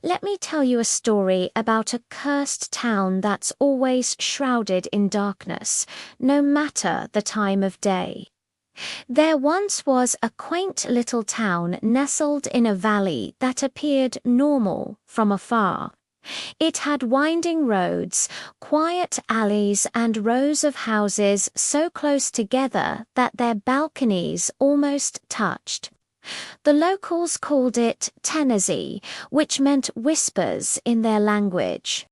Let me tell you a story about a cursed town that's always shrouded in darkness, no matter the time of day. There once was a quaint little town nestled in a valley that appeared normal from afar. It had winding roads, quiet alleys, and rows of houses so close together that their balconies almost touched. The locals called it Tenaze, which meant whispers in their language.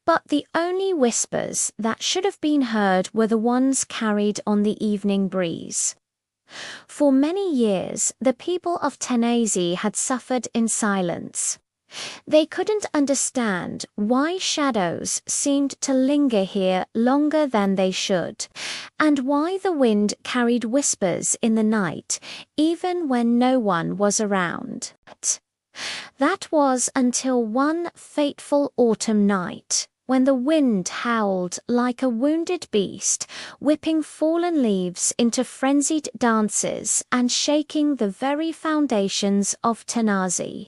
But the only whispers that should have been heard were the ones carried on the evening breeze. For many years, the people of Tenaze had suffered in silence. They couldn't understand why shadows seemed to linger here longer than they should, and why the wind carried whispers in the night, even when no one was around. That was until one fateful autumn night, when the wind howled like a wounded beast, whipping fallen leaves into frenzied dances and shaking the very foundations of Tenaze.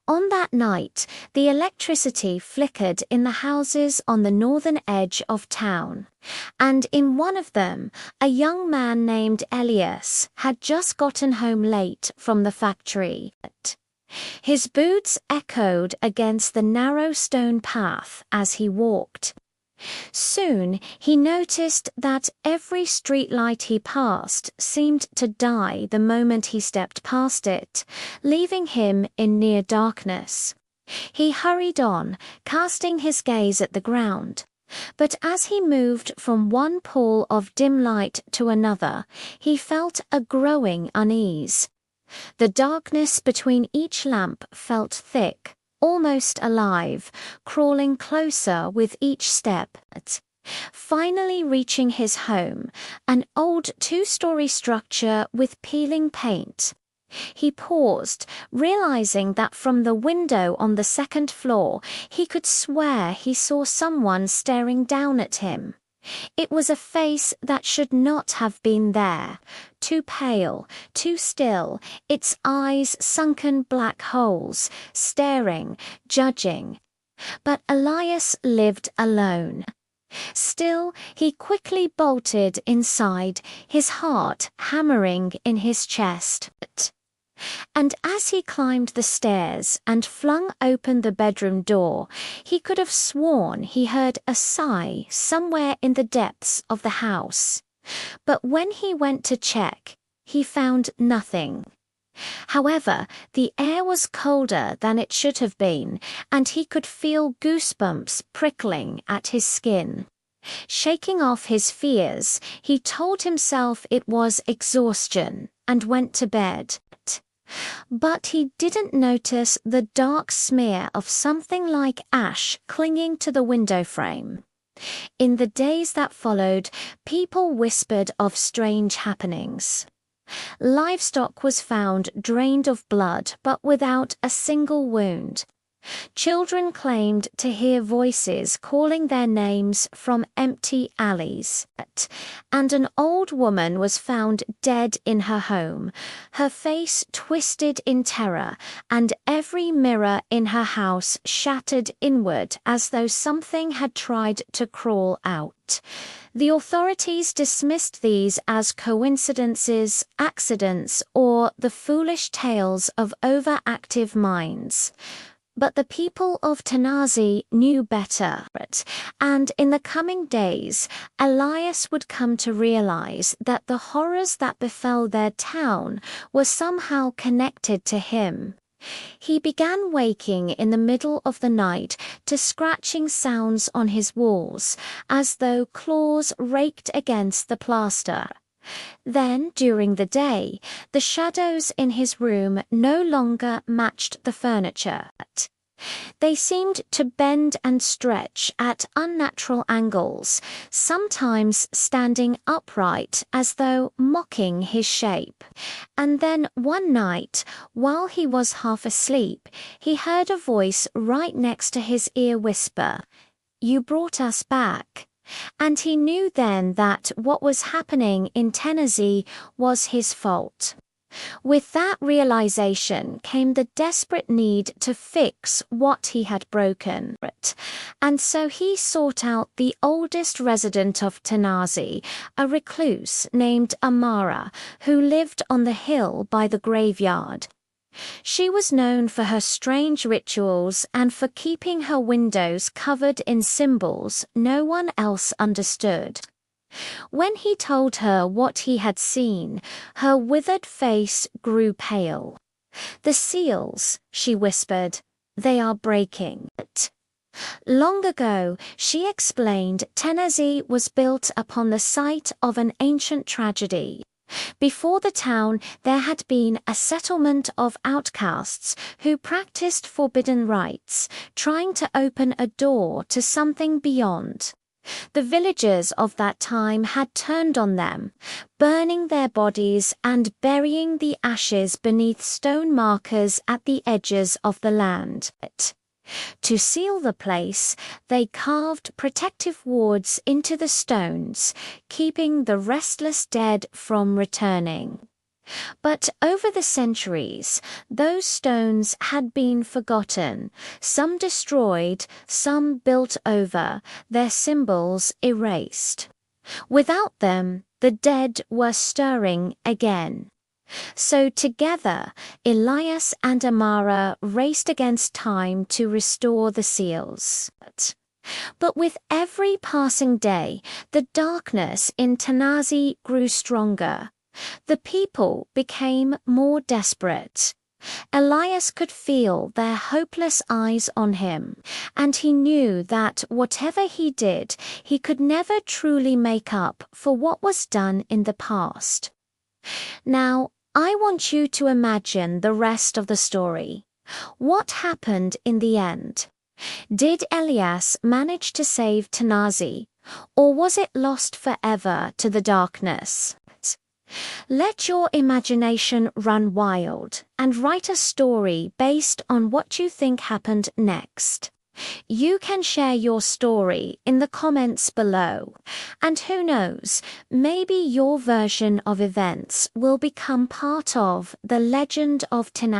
On that night, the electricity flickered in the houses on the northern edge of town, and in one of them, a young man named Elias had just gotten home late from the factory. His boots echoed against the narrow stone path as he walked. Soon he noticed that every streetlight he passed seemed to die the moment he stepped past it, leaving him in near darkness. He hurried on, casting his gaze at the ground. But as he moved from one pool of dim light to another, he felt a growing unease. The darkness between each lamp felt thick, almost alive, crawling closer with each step. Finally reaching his home, an old two-story structure with peeling paint. He paused, realizing that from the window on the second floor, he could swear he saw someone staring down at him. It was a face that should not have been there, too pale, too still, its eyes sunken black holes, staring, judging. But Elias lived alone. Still, he quickly bolted inside, his heart hammering in his chest. And as he climbed the stairs and flung open the bedroom door, he could have sworn he heard a sigh somewhere in the depths of the house. But when he went to check, he found nothing. However, the air was colder than it should have been, and he could feel goosebumps prickling at his skin. Shaking off his fears, he told himself it was exhaustion and went to bed. But he didn't notice the dark smear of something like ash clinging to the window frame. In the days that followed, people whispered of strange happenings. Livestock was found drained of blood but without a single wound. Children claimed to hear voices calling their names from empty alleys, and an old woman was found dead in her home, her face twisted in terror, and every mirror in her house shattered inward as though something had tried to crawl out. The authorities dismissed these as coincidences, accidents, or the foolish tales of overactive minds. But the people of Tenaze knew better, and in the coming days, Elias would come to realize that the horrors that befell their town were somehow connected to him. He began waking in the middle of the night to scratching sounds on his walls, as though claws raked against the plaster. Then, during the day, the shadows in his room no longer matched the furniture. They seemed to bend and stretch at unnatural angles, sometimes standing upright as though mocking his shape. And then one night, while he was half asleep, he heard a voice right next to his ear whisper, "You brought us back." And he knew then that what was happening in Tenaze was his fault. With that realization came the desperate need to fix what he had broken, and so he sought out the oldest resident of Tenaze, a recluse named Amara, who lived on the hill by the graveyard. She was known for her strange rituals and for keeping her windows covered in symbols no one else understood. When he told her what he had seen, her withered face grew pale. "The seals," she whispered, "they are breaking." Long ago, she explained, Tenaze was built upon the site of an ancient tragedy. Before the town, there had been a settlement of outcasts who practiced forbidden rites, trying to open a door to something beyond. The villagers of that time had turned on them, burning their bodies and burying the ashes beneath stone markers at the edges of the land. To seal the place, they carved protective wards into the stones, keeping the restless dead from returning. But over the centuries, those stones had been forgotten, some destroyed, some built over, their symbols erased. Without them, the dead were stirring again. So together, Elias and Amara raced against time to restore the seals. But with every passing day, the darkness in Tenaze grew stronger. The people became more desperate. Elias could feel their hopeless eyes on him, and he knew that whatever he did, he could never truly make up for what was done in the past. Now, I want you to imagine the rest of the story. What happened in the end? Did Elias manage to save Tenaze, or was it lost forever to the darkness? Let your imagination run wild and write a story based on what you think happened next. You can share your story in the comments below, and who knows, maybe your version of events will become part of the legend of Tenaze.